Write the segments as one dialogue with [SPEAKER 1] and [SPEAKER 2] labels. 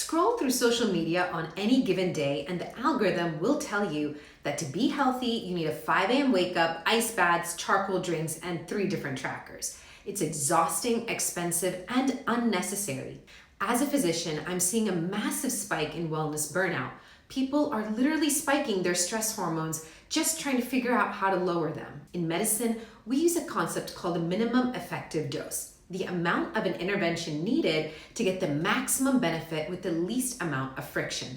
[SPEAKER 1] Scroll through social media on any given day and the algorithm will tell you that to be healthy, you need a 5 a.m. wake up, ice baths, charcoal drinks, and 3 different trackers. It's exhausting, expensive, and unnecessary. As a physician, I'm seeing a massive spike in wellness burnout. People are literally spiking their stress hormones just trying to figure out how to lower them. In medicine, we use a concept called a minimum effective dose, the amount of an intervention needed to get the maximum benefit with the least amount of friction.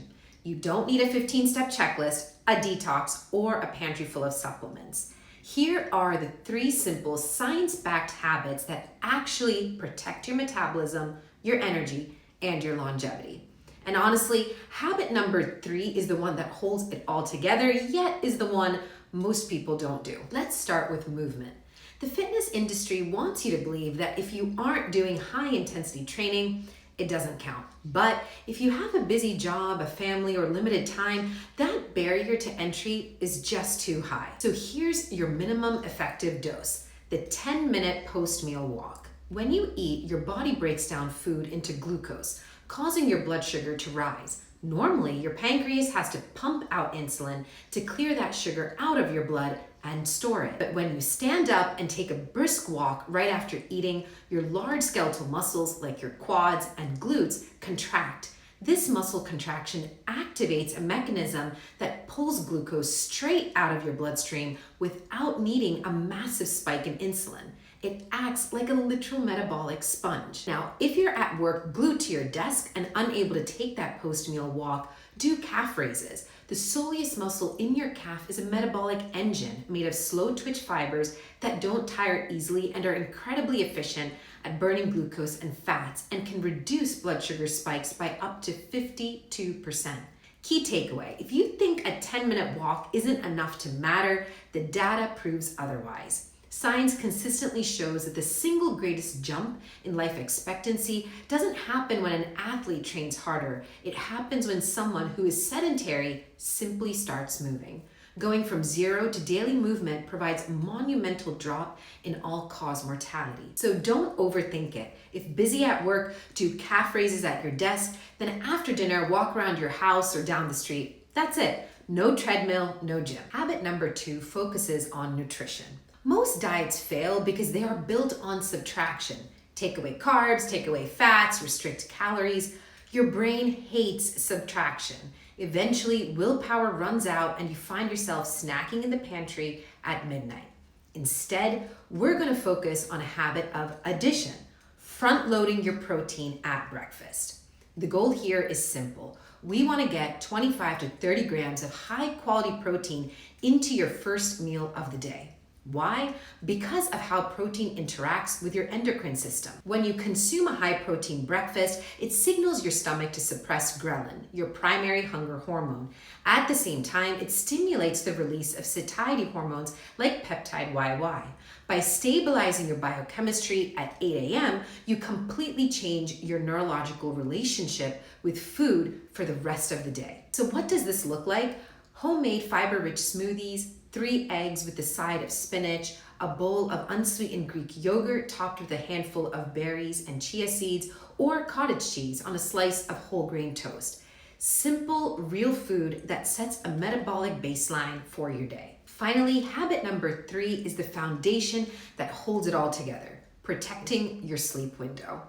[SPEAKER 1] You don't need a 15-step checklist, a detox, or a pantry full of supplements. Here are the 3 simple science-backed habits that actually protect your metabolism, your energy, and your longevity. And honestly, habit number 3 is the one that holds it all together, yet is the one most people don't do. Let's start with movement. The fitness industry wants you to believe that if you aren't doing high-intensity training, it doesn't count. But if you have a busy job, a family, or limited time, that barrier to entry is just too high. So here's your minimum effective dose, the 10-minute post-meal walk. When you eat, your body breaks down food into glucose, causing your blood sugar to rise. Normally, your pancreas has to pump out insulin to clear that sugar out of your blood and store it. But when you stand up and take a brisk walk right after eating, your large skeletal muscles like your quads and glutes contract. This muscle contraction activates a mechanism that pulls glucose straight out of your bloodstream without needing a massive spike in insulin. It acts like a literal metabolic sponge. Now, if you're at work glued to your desk and unable to take that post-meal walk, do calf raises. The soleus muscle in your calf is a metabolic engine made of slow twitch fibers that don't tire easily and are incredibly efficient at burning glucose and fats and can reduce blood sugar spikes by up to 52%. Key takeaway, if you think a 10-minute walk isn't enough to matter, the data proves otherwise. Science consistently shows that the single greatest jump in life expectancy doesn't happen when an athlete trains harder. It happens when someone who is sedentary simply starts moving. Going from 0 to daily movement provides a monumental drop in all-cause mortality. So don't overthink it. If busy at work, do calf raises at your desk, then after dinner, walk around your house or down the street. That's it. No treadmill, no gym. Habit number 2 focuses on nutrition. Most diets fail because they are built on subtraction. Take away carbs, take away fats, restrict calories. Your brain hates subtraction. Eventually, willpower runs out and you find yourself snacking in the pantry at midnight. Instead, we're going to focus on a habit of addition, front-loading your protein at breakfast. The goal here is simple. We want to get 25 to 30 grams of high-quality protein into your first meal of the day. Why? Because of how protein interacts with your endocrine system. When you consume a high-protein breakfast, it signals your stomach to suppress ghrelin, your primary hunger hormone. At the same time, it stimulates the release of satiety hormones like peptide YY. By stabilizing your biochemistry at 8 a.m., you completely change your neurological relationship with food for the rest of the day. So what does this look like? Homemade fiber-rich smoothies, 3 eggs with a side of spinach, a bowl of unsweetened Greek yogurt topped with a handful of berries and chia seeds, or cottage cheese on a slice of whole grain toast. Simple, real food that sets a metabolic baseline for your day. Finally, habit number 3 is the foundation that holds it all together, protecting your sleep window.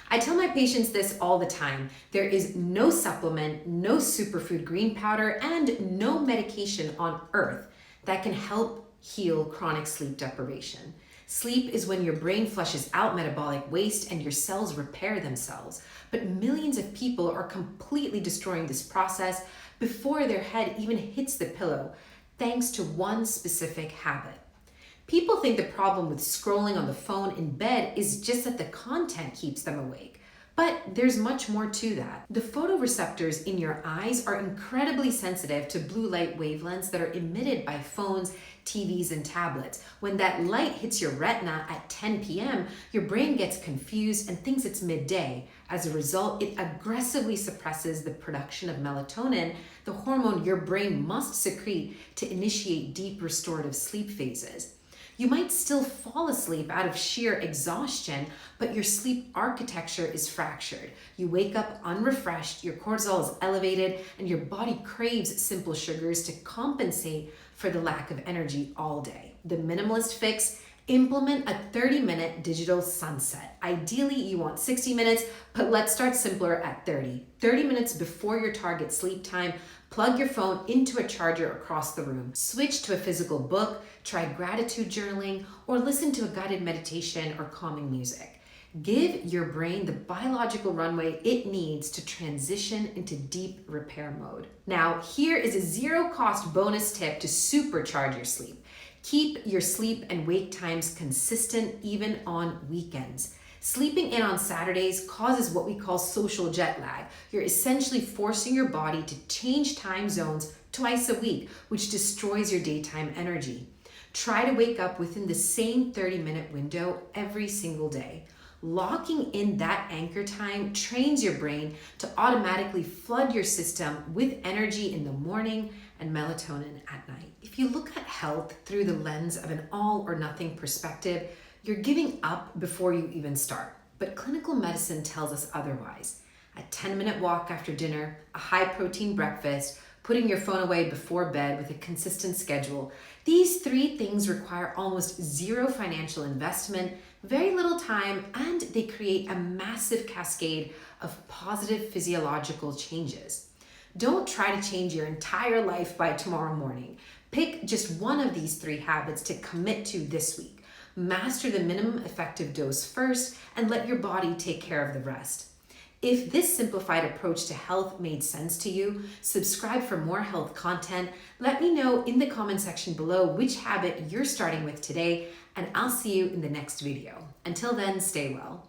[SPEAKER 1] I tell my patients this all the time. There is no supplement, no superfood green powder, and no medication on earth that can help heal chronic sleep deprivation. Sleep is when your brain flushes out metabolic waste and your cells repair themselves. But millions of people are completely destroying this process before their head even hits the pillow, thanks to one specific habit. People think the problem with scrolling on the phone in bed is just that the content keeps them awake. But there's much more to that. The photoreceptors in your eyes are incredibly sensitive to blue light wavelengths that are emitted by phones, TVs, and tablets. When that light hits your retina at 10 p.m., your brain gets confused and thinks it's midday. As a result, it aggressively suppresses the production of melatonin, the hormone your brain must secrete to initiate deep restorative sleep phases. You might still fall asleep out of sheer exhaustion, but your sleep architecture is fractured. You wake up unrefreshed, your cortisol is elevated, and your body craves simple sugars to compensate for the lack of energy all day. The minimalist fix: implement a 30-minute digital sunset. Ideally, you want 60 minutes, but let's start simpler at 30. 30 minutes before your target sleep time, plug your phone into a charger across the room. Switch to a physical book, try gratitude journaling, or listen to a guided meditation or calming music. Give your brain the biological runway it needs to transition into deep repair mode. Now, here is a zero-cost bonus tip to supercharge your sleep. Keep your sleep and wake times consistent even on weekends. Sleeping in on Saturdays causes what we call social jet lag. You're essentially forcing your body to change time zones twice a week, which destroys your daytime energy. Try to wake up within the same 30-minute window every single day. Locking in that anchor time trains your brain to automatically flood your system with energy in the morning and melatonin at night. If you look at health through the lens of an all or nothing perspective, you're giving up before you even start. But clinical medicine tells us otherwise. A 10-minute walk after dinner, a high-protein breakfast, putting your phone away before bed with a consistent schedule. These 3 things require almost zero financial investment, very little time, and they create a massive cascade of positive physiological changes. Don't try to change your entire life by tomorrow morning. Pick just one of these 3 habits to commit to this week. Master the minimum effective dose first and let your body take care of the rest. If this simplified approach to health made sense to you, subscribe for more health content. Let me know in the comment section below which habit you're starting with today, and I'll see you in the next video. Until then, stay well.